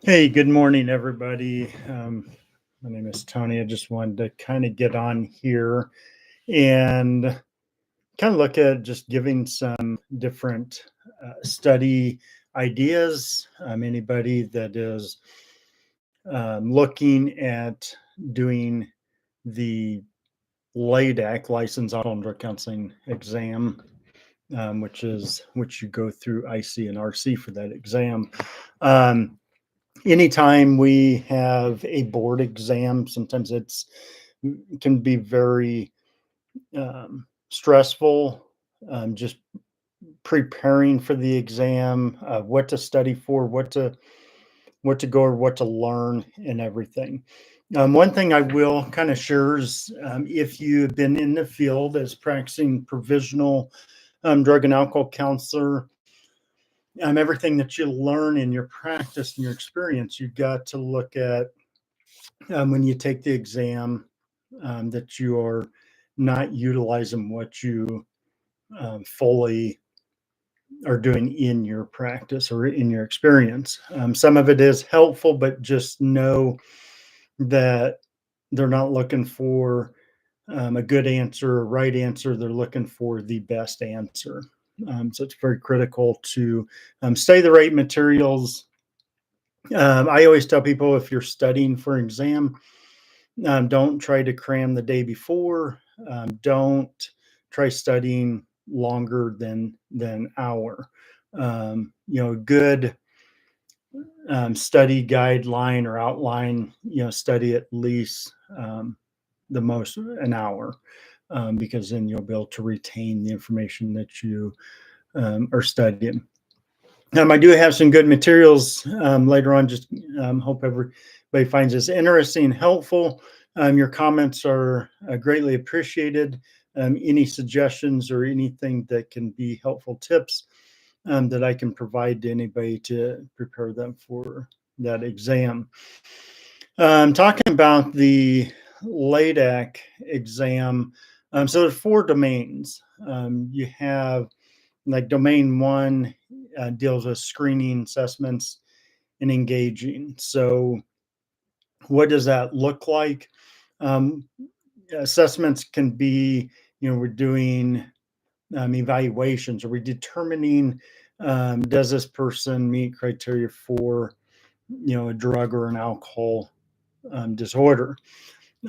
Hey, good morning, everybody. My name is Tony. I just wanted to kind of get on here and kind of look at just giving some different study ideas. Anybody that is looking at doing the LADC, Licensed Alcohol and Drug Counseling exam, which you go through IC and RC for that exam. Anytime we have a board exam, sometimes it can be very stressful. Just preparing for the exam, what to study for, what to go or what to learn, and everything. One thing I will kind of share is if you've been in the field as practicing provisional drug and alcohol counselor, everything that you learn in your practice and your experience, you've got to look at when you take the exam that you are not utilizing what you fully are doing in your practice or in your experience. Some of it is helpful, but just know that they're not looking for a good answer, a right answer. They're looking for the best answer. So it's very critical to study the right materials. I always tell people if you're studying for an exam, don't try to cram the day before. Don't try studying longer than an hour. Good study guideline or outline. Study at least the most an hour, because then you'll be able to retain the information that you are studying. I do have some good materials later on. Just hope everybody finds this interesting and helpful. Your comments are greatly appreciated. Any suggestions or anything that can be helpful tips that I can provide to anybody to prepare them for that exam. Talking about the LADC exam, so there's 4 domains. You have like domain 1 deals with screening, assessments, and engaging. So what does that look like? Assessments can be, we're doing evaluations. Are we determining does this person meet criteria for, a drug or an alcohol disorder?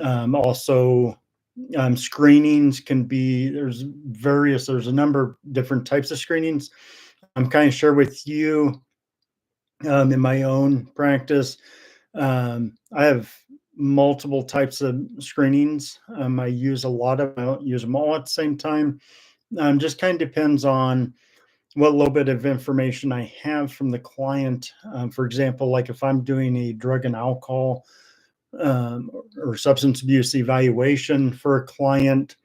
Also, screenings can be, there's a number of different types of screenings. I'm kind of share with you in my own practice. I have multiple types of screenings. I use a lot of them. I don't use them all at the same time. Just kind of depends on what little bit of information I have from the client. For example, like if I'm doing a drug and alcohol or substance abuse evaluation for a client,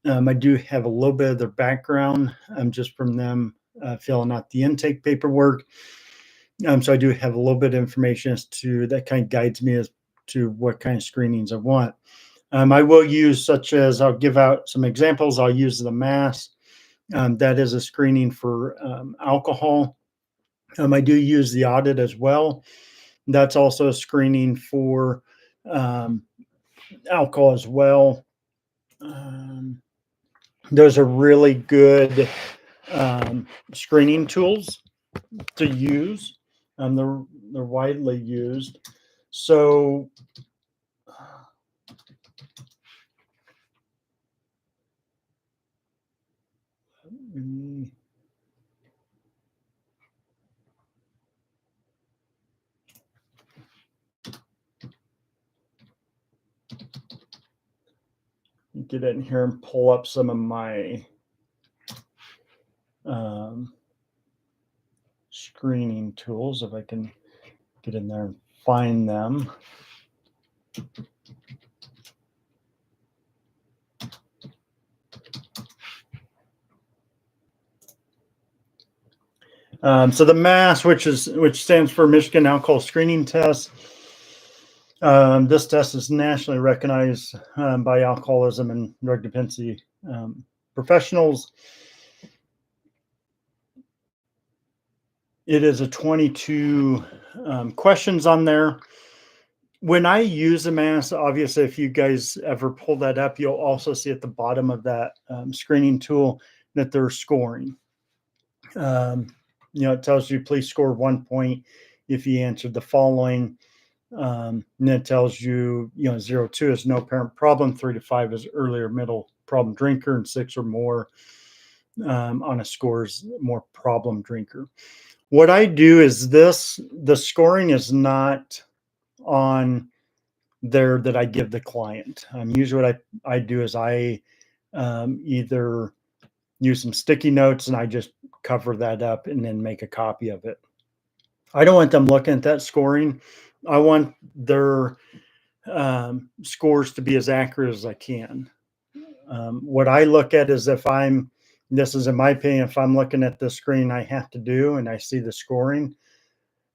I do have a little bit of their background just from them filling out the intake paperwork. So I do have a little bit of information as to that kind of guides me as to what kind of screenings I want. I will use I'll give out some examples. I'll use the MASS. That is a screening for alcohol. I do use the audit as well. That's also a screening for alcohol as well. Those are really good screening tools to use. They're widely used. So get in here and pull up some of my screening tools if I can get in there and find them. So the MASS, which stands for Michigan Alcohol Screening Test. This test is nationally recognized by alcoholism and drug dependency professionals. It is a 22 questions on there. When I use the mass, obviously, if you guys ever pull that up, you'll also see at the bottom of that screening tool that they're scoring. Um, it tells you please score 1 point if you answered the following. And it tells you, 0 to 2 is no apparent problem, 3 to 5 is early or middle problem drinker, and 6 or more on a score is more problem drinker. What I do is the scoring is not on there that I give the client. Usually what I do is I either use some sticky notes and I just cover that up and then make a copy of it. I don't want them looking at that scoring. I want their scores to be as accurate as I can. What I look at is this is in my opinion, if I'm looking at the screen I have to do and I see the scoring,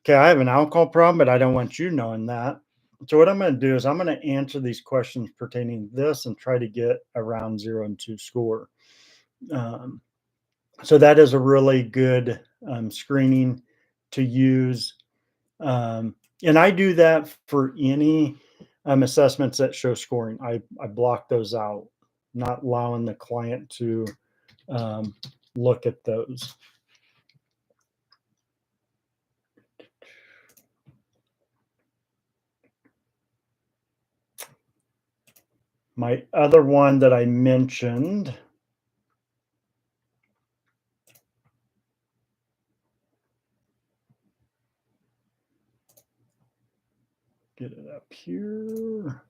okay, I have an alcohol problem, but I don't want you knowing that. So what I'm going to do is I'm going to answer these questions pertaining to this and try to get around 0 and 2 score. So that is a really good screening to use. And I do that for any assessments that show scoring. I block those out, not allowing the client to look at those. My other one that I mentioned, get it up here.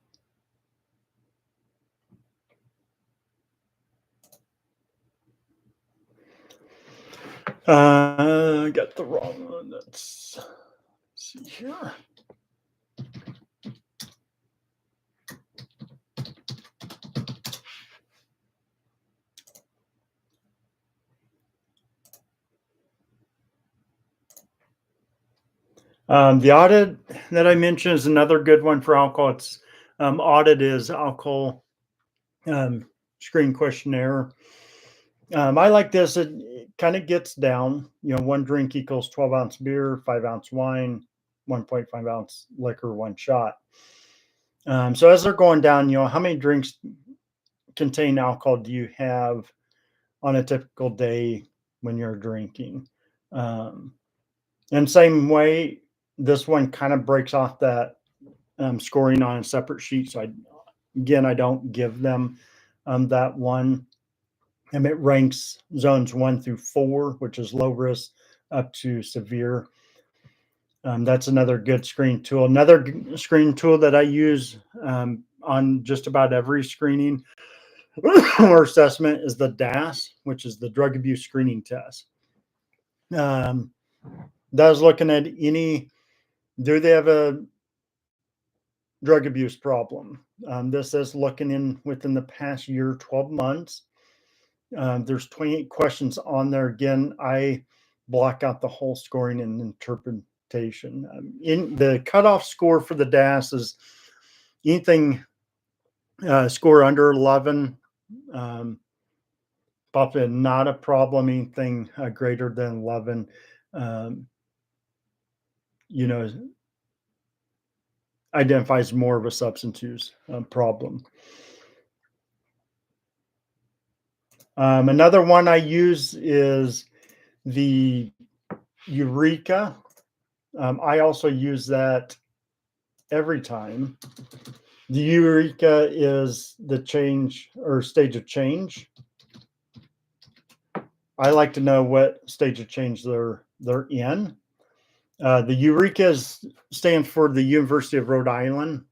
I got the wrong one. Let's see here. The audit that I mentioned is another good one for alcohol. It's audit is alcohol screen questionnaire. I like this. It kind of gets down. 1 drink equals 12-ounce beer, 5-ounce wine, 1.5-ounce liquor, 1 shot. So as they're going down, how many drinks contain alcohol do you have on a typical day when you're drinking? And same way, this one kind of breaks off that scoring on a separate sheet. So I don't give them that one. And it ranks zones 1 through 4, which is low risk, up to severe. That's another good screen tool. Another screen tool that I use on just about every screening or assessment is the DAS, which is the drug abuse screening test. That's looking at do they have a drug abuse problem? This is looking within the past year, 12 months. There's 28 questions on there. Again, I block out the whole scoring and interpretation. In the cutoff score for the DAS is anything score under 11, probably not a problem. Anything greater than 11, identifies more of a substance use problem. Another one I use is the Eureka. I also use that every time. The Eureka is the change or stage of change. I like to know what stage of change they're in. The Eureka stands for the University of Rhode Island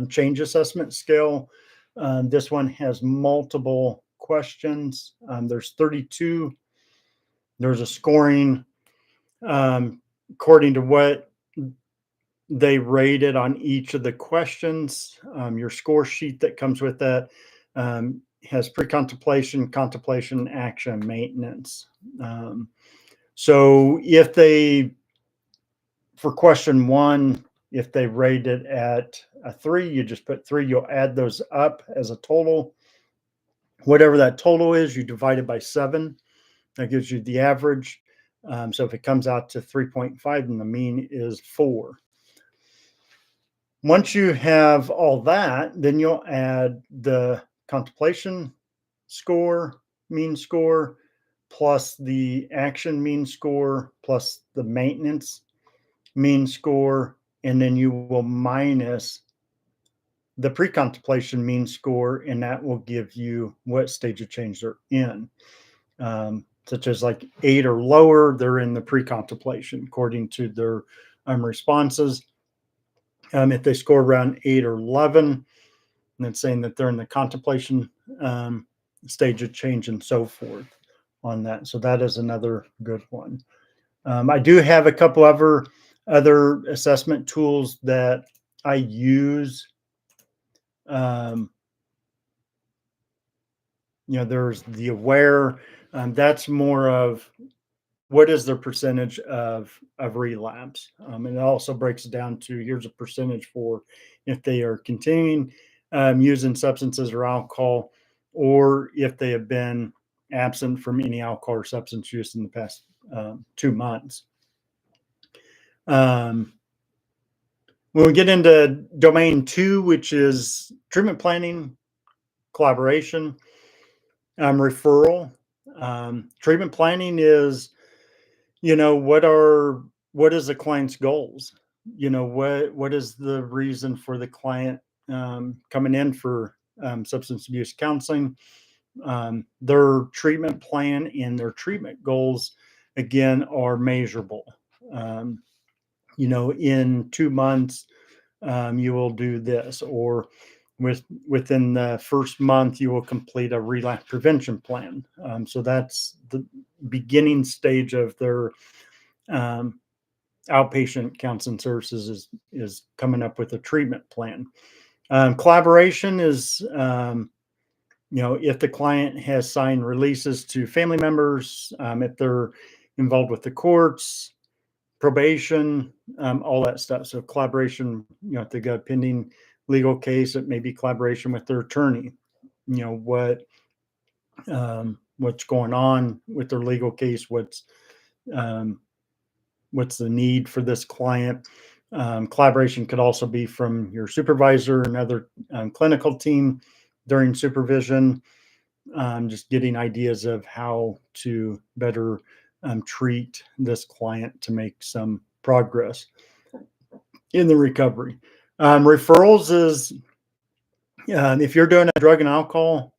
change assessment scale. This one has multiple questions. There's 32. There's a scoring according to what they rated on each of the questions. Your score sheet that comes with that has pre-contemplation, contemplation, action, maintenance. So for question 1, if they rate it at a 3, you just put 3. You'll add those up as a total. Whatever that total is, you divide it by 7. That gives you the average. So if it comes out to 3.5 and the mean is 4. Once you have all that, then you'll add the contemplation score, mean score, plus the action mean score, plus the maintenance mean score, and then you will minus the pre-contemplation mean score, and that will give you what stage of change they're in. Such as like 8 or lower, they're in the pre-contemplation according to their responses. If they score around 8 or 11, and it's saying that they're in the contemplation stage of change and so forth on that. So that is another good one. I do have a couple other assessment tools that I use. There's the aware. That's more of what is the percentage of relapse, and it also breaks it down to here's a percentage for if they are continuing using substances or alcohol, or if they have been absent from any alcohol or substance use in the past 2 months. When we get into domain 2, which is treatment planning, collaboration, referral. Treatment planning is, what is the client's goals? What is the reason for the client coming in for substance abuse counseling? Their treatment plan and their treatment goals, again, are measurable. In 2 months, you will do this, or within the first month, you will complete a relapse prevention plan. So that's the beginning stage of their outpatient counseling services is coming up with a treatment plan. Collaboration is, if the client has signed releases to family members, if they're involved with the courts, probation, all that stuff. So collaboration, if they got a pending legal case, it may be collaboration with their attorney. What's going on with their legal case, what's the need for this client. Collaboration could also be from your supervisor and other clinical team during supervision, just getting ideas of how to better treat this client to make some progress in the recovery. Referrals is if you're doing a drug and alcohol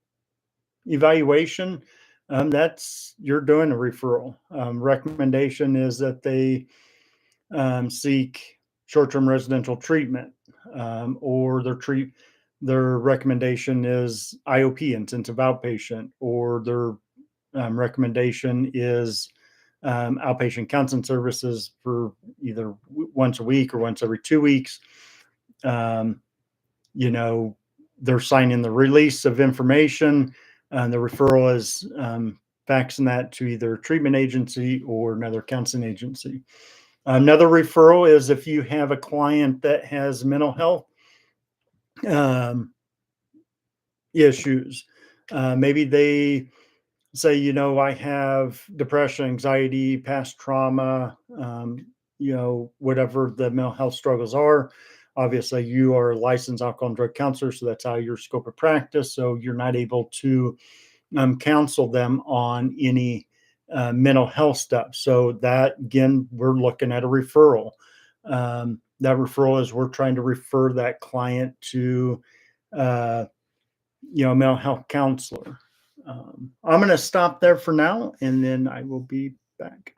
evaluation, you're doing a referral. Recommendation is that they seek short-term residential treatment, or their recommendation is IOP, intensive outpatient, or their recommendation is outpatient counseling services for either once a week or once every 2 weeks. They're signing the release of information, and the referral is faxing that to either a treatment agency or another counseling agency. Another referral is if you have a client that has mental health issues. Maybe they say, I have depression, anxiety, past trauma, whatever the mental health struggles are. Obviously, you are a licensed alcohol and drug counselor, so that's out of your scope of practice. So you're not able to counsel them on any mental health stuff. So that, again, we're looking at a referral. That referral is we're trying to refer that client to, a mental health counselor. I'm going to stop there for now, and then I will be back.